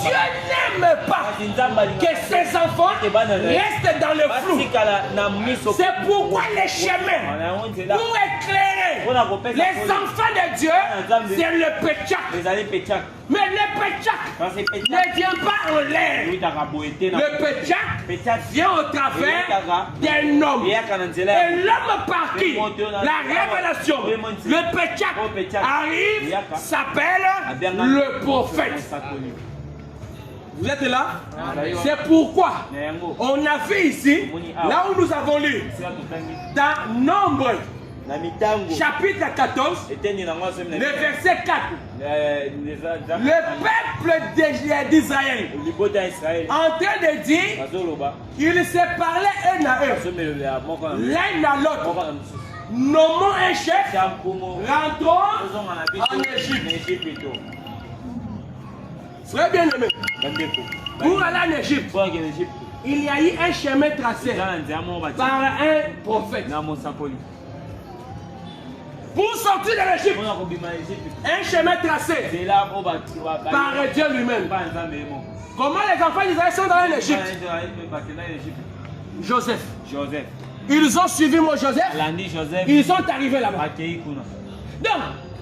Dieu n'aime pas que ses enfants restent dans le flou. C'est pourquoi les chemins pour éclairer les enfants de Dieu, c'est le Petchak. Mais le Petchak ne vient pas en l'air. Le Petchak vient au travers d'un homme. Et l'homme par qui la révélation, le Petchak arrive, s'appelle le prophète. Vous êtes là? C'est pourquoi on a fait ici, là où nous avons lu, dans Nombre, chapitre 14, le verset 4. Le peuple d'Israël en train de dire qu'ils se parlaient un à eux, l'un à l'autre. Nommons un chef, rentrons en Égypte. Très bien aimé. Pour aller en Égypte, il y a eu un chemin tracé par un prophète. Pour sortir de l'Égypte, un chemin tracé par Dieu lui-même. Comment les enfants d'Israël sont dans l'Égypte? Joseph. Ils ont suivi mon Joseph. Ils sont arrivés là-bas. Donc,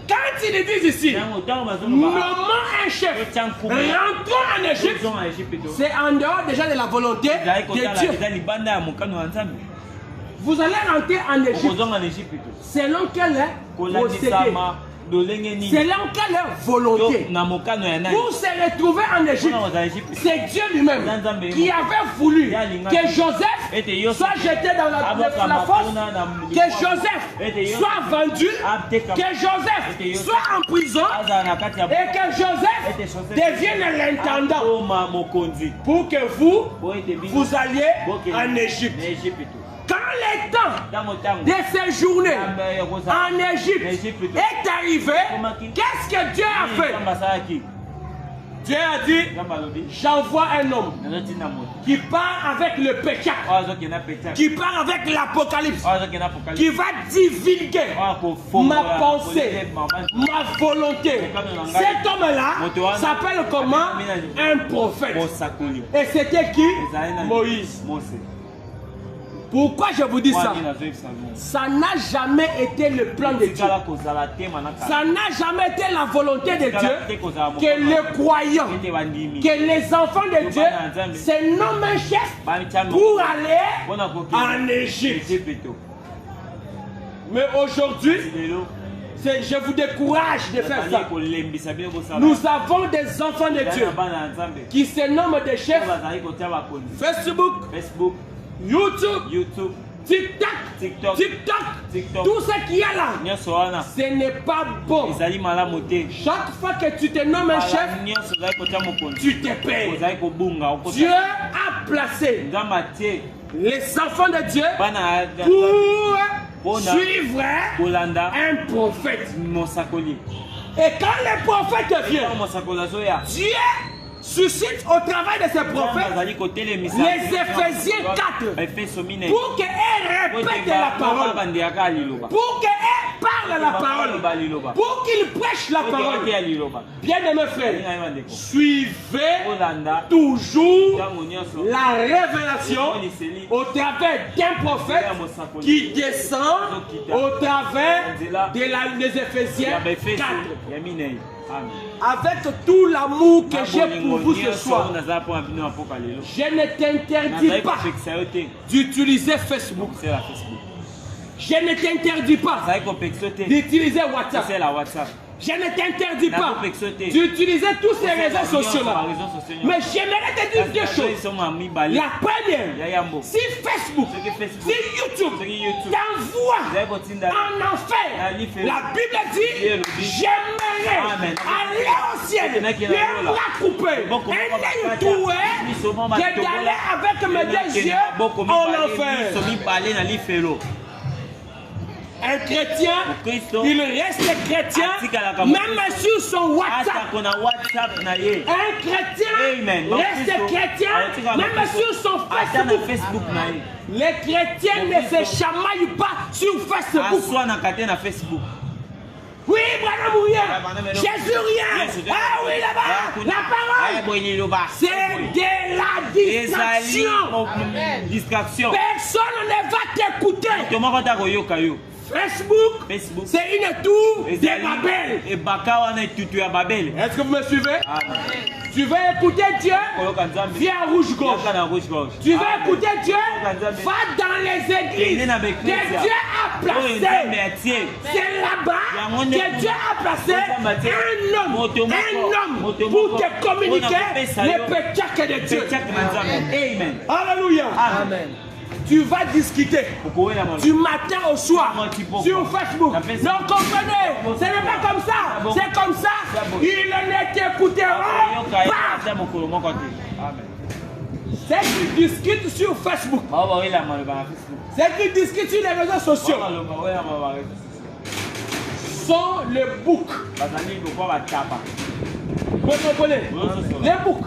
quand ils disent ici, nommons un chef, rentrons en Égypte, c'est en dehors déjà de la volonté de Dieu. Vous allez rentrer en Égypte selon quel procédé, selon quelle volonté. Pour se retrouver en Égypte, c'est Dieu lui-même qui avait voulu que Joseph soit jeté dans la fosse, que Joseph soit vendu, que Joseph soit en prison et que Joseph devienne l'intendant pour que vous alliez en Égypte. Quand le temps de séjourner en Égypte est arrivé, qu'est-ce que Dieu a fait? Dieu a dit, j'envoie un homme qui part avec le péché, qui part avec l'Apocalypse, qui va divulguer ma pensée, ma volonté. Cet homme-là s'appelle comment? Un prophète. Et c'était qui? Moïse. Pourquoi je vous dis ça? Ça n'a jamais été le plan de Dieu. Ça n'a jamais été la volonté de Dieu que les croyants, que les enfants de Dieu se nomment un chef pour aller en Égypte. Mais aujourd'hui, je vous décourage de faire ça. Nous avons des enfants de Dieu qui se nomment des chefs. Facebook, YouTube, TikTok, tout ce qu'il y a là, ce n'est pas bon. Chaque fois que tu te nommes un chef, tu te payes. Dieu a placé les enfants de Dieu pour suivre un prophète. Et quand le prophète vient, Dieu suscite au travail de ces prophètes les Éphésiens 4 pour qu'elles répètent la parole, pour qu'elles parlent la parole, pour qu'ils prêchent la parole. Bien aimés frères, suivez toujours la révélation au travers d'un prophète qui descend au travers des Éphésiens 4. Avec tout l'amour que j'ai pour vous ce soir, je ne t'interdis pas d'utiliser Facebook. Je ne t'interdis pas d'utiliser WhatsApp. Je ne t'interdis pas d'utiliser tous ces réseaux sociaux là. Mais j'aimerais te dire deux choses. La première, si Facebook, si YouTube t'envoie en enfer, la Bible dit, j'aimerais aller au ciel, les bras coupés, un œil troué, que d'aller avec mes deux yeux en enfer. Un chrétien, il reste chrétien, même sur son WhatsApp. Un chrétien reste chrétien, même sur son Facebook. Les chrétiens ne se chamaillent pas sur Facebook. Oui, Branham rien. Jésus rien. Ah oui, là-bas, la parole. C'est de la distraction. Personne ne va t'écouter. Facebook, c'est une tour de Babel. Est-ce que vous me suivez? Amen. Tu veux écouter Dieu? Viens à rouge-gorge. Tu veux écouter Dieu? Va dans les églises que Dieu a placées. C'est là-bas que Dieu a placé un homme pour te communiquer les péchés de Dieu. Amen. Alléluia. Amen. Tu vas discuter du matin au soir sur Facebook. Non, comprenez, ce n'est pas comme ça. C'est comme ça. Ils ne t'écouteront pas. C'est qu'ils discutent sur Facebook. C'est qu'ils discutent sur les réseaux sociaux. Sont les boucs. Vous comprenez? Les boucs.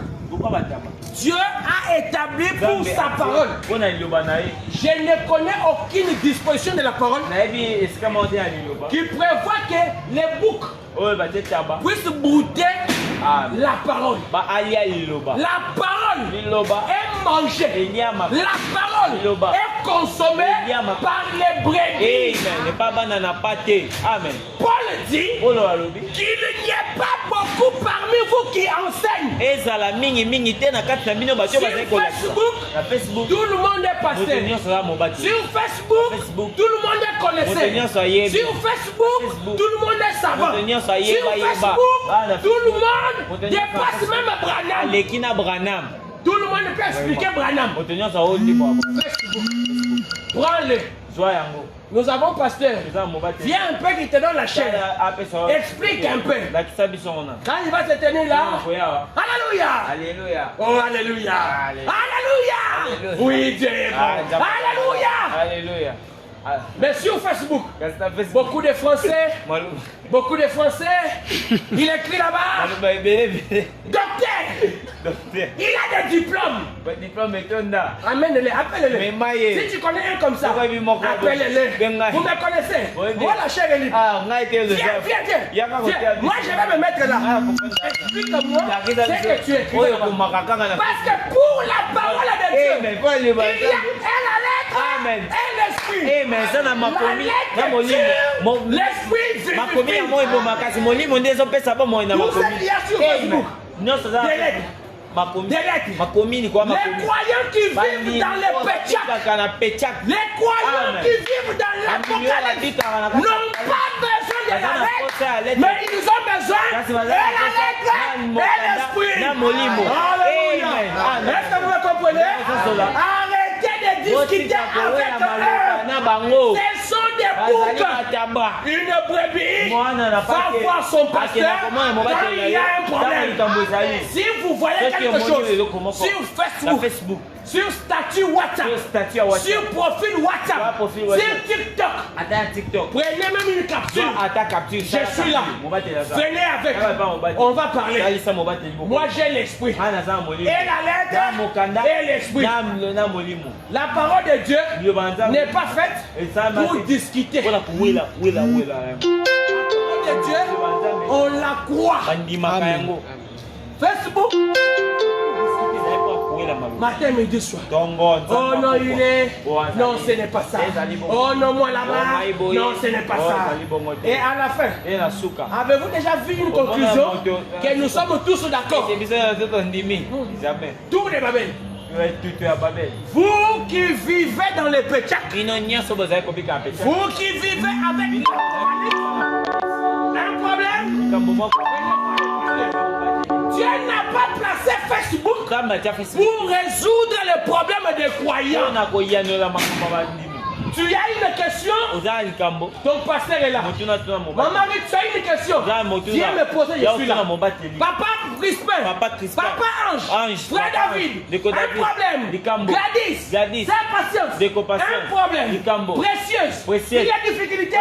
Dieu a établi pour sa parole. Je ne connais aucune disposition de la parole qui prévoit que les boucs puissent brouter la parole. La parole est mangée. La parole est consommée par les brebis. Amen. Paul dit qu'il n'y a pas beaucoup parmi vous qui enseignent. Sur Facebook, tout le monde est pasteur. Sur Facebook, tout le monde est connaisseur. Sur Facebook, tout le monde est savant. Sur Facebook, tout le monde dépasse même Branham. Tout le monde peut expliquer Branham. Prends-le. Nous avons pasteur. Viens un peu qui te donne la chaîne. Explique un peu. Quand il va se tenir là. Alléluia. Alléluia. Oh, alléluia. Alléluia. Oui, Dieu est bon. Alléluia. Alléluia. Mais sur Facebook, beaucoup de Français, il écrit là-bas, docteur, il a des diplômes. Amène-les, appelle-les. Si tu connais un comme ça, appelle-les. Vous me connaissez? Moi, la chair est libre. Viens. Moi, je vais me mettre là. Explique-moi ce que tu écris. Parce que pour la parole de Dieu, il y a la lettre et l'esprit. Amen. Les croyants qui vivent dans les péchats, les croyants qui vivent dans l'Apocalypse n'ont pas besoin de la lettre, mais ils ont besoin de la lettre et l'esprit. Alléluia. Est-ce que vous me comprenez? Arrêtez de discuter avec eux. Ce sont des boucs. Une brebis va voir son pasteur quand il y a un problème. Si vous voyez quelque chose sur Facebook, sur statut WhatsApp, sur profil WhatsApp, sur TikTok, prenez même une capture. Je suis là. Venez avec. On va parler. Moi j'ai l'esprit et la lettre et l'esprit. La parole de Dieu n'est pas faite pour discuter. La parole de Dieu, on la croit. Facebook, matin, midi, soir. Oh non, il est. Non, ce n'est pas ça. Oh non, moi là-bas. Non, ce n'est pas ça. Et à la fin, avez-vous déjà vu une conclusion que nous sommes tous d'accord? Tout les Babel. Vous qui vivez dans les péchats, vous qui vivez avec un problème, Dieu n'a pas placé Facebook pour résoudre les problèmes des croyants. Tu as une question? Ton pasteur est là. Maman, tu as une question? Viens me poser, je suis là. Papa Crispin, Papa Ange, Frère David, un problème. Gladys, patience, un problème. Précieuse, il y a difficulté.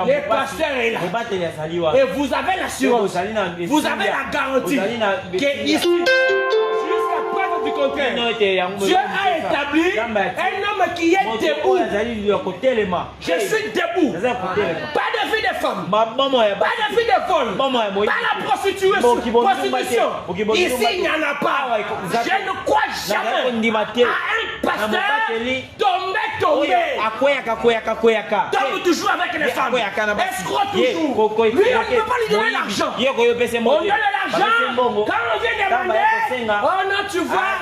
Le pasteur est là. Et vous avez l'assurance, vous avez la garantie que ici, du contraire, Dieu a établi un homme qui est debout. Je suis debout. Pas de vie de femme, pas de vie de vol, pas la prostitution. Ici, il n'y en a pas. Je ne crois jamais à un pasteur tomber tombé. Tombe toujours avec les femmes. Escroc toujours. Lui, on ne peut pas lui donner l'argent. On donne l'argent. Quand on vient demander, oh non, tu vois,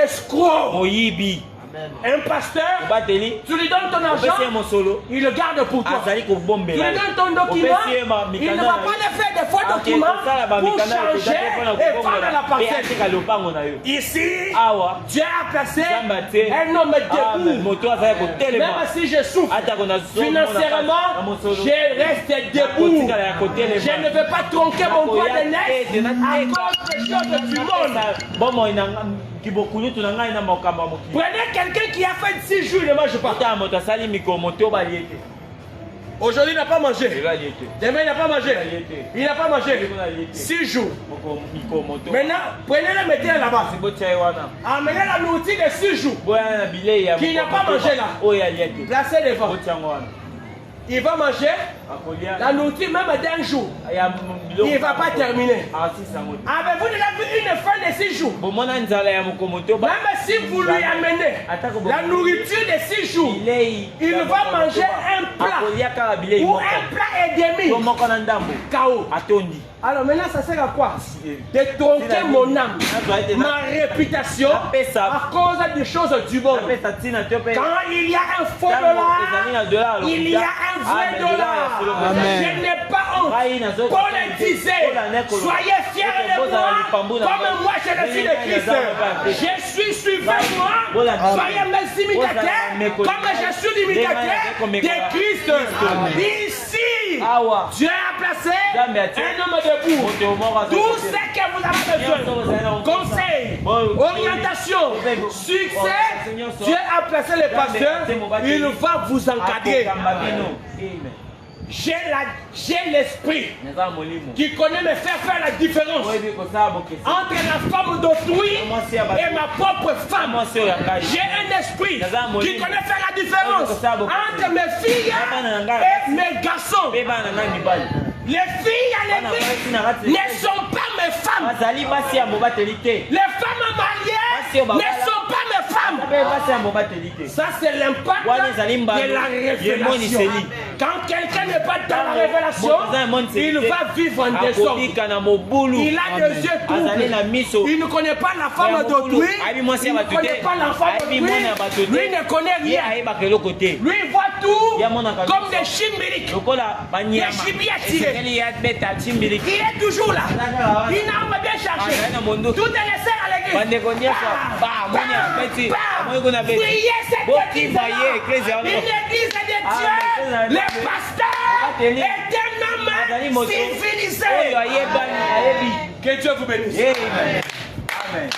escroc. Un pasteur, tu lui donnes ton argent, il le garde pour toi. Tu lui donnes ton document, il ne va pas le faire de faux documents pour changer et prendre la parcelle. Ici, Dieu a placé un homme debout. Même si je souffre financièrement, je reste debout. Je ne veux pas tronquer mon poids de nez à cause des choses du monde. Prenez quelqu'un qui a fait 6 jours, il ne mange pas. Aujourd'hui, il n'a pas mangé. Demain, il n'a pas mangé. Il n'a pas mangé. 6 jours. Maintenant, prenez-le, mettez-le là-bas. Amenez la nourriture de 6 jours. Qui n'a pas mangé là. Placez devant. Il va manger la nourriture même d'un jour. Il ne va pas terminer. Avez-vous déjà vu une fin de 6 jours? Même si vous lui amenez la nourriture de 6 jours, il va manger un plat ou un plat et demi. KO. Alors maintenant, ça sert à quoi? De tronquer mon âme, ma réputation à cause des choses du monde. Quand il y a un faux dollar, il y a un vrai dollar. Je n'ai pas honte. Paul disait, soyez fiers de moi comme moi je le suis de Christ. Je suis suivant moi, soyez mes imitateurs comme je suis l'imitateur de Christ. Ici, Dieu a placé un homme debout. Tout ce que vous avez besoin, conseil, orientation, succès, Dieu a placé le pasteur, il va vous encadrer. J'ai l'esprit qui connaît me faire la différence entre la femme d'autrui et ma propre femme. J'ai un esprit qui connaît faire la différence entre mes filles et mes garçons. Les filles à l'église ne sont pas mes femmes. Les femmes mariées ne sont pas mes femmes. Ça, c'est l'impact de la révélation. Quand quelqu'un n'est pas dans la révélation, il va vivre en désordre. Il a des yeux troubles. Il ne connaît pas la femme d'autrui. Il ne connaît pas l'enfant d'autrui. Lui ne connaît rien. Lui voit tout comme des chimériques. Des chibiatirés. Il est toujours là. Il n'a pas bien cherché. Tout est laissé à l'église. Priez cette église. Une église de Dieu. Le pasteur est un homme civilisé. Que Dieu vous bénisse. Amen.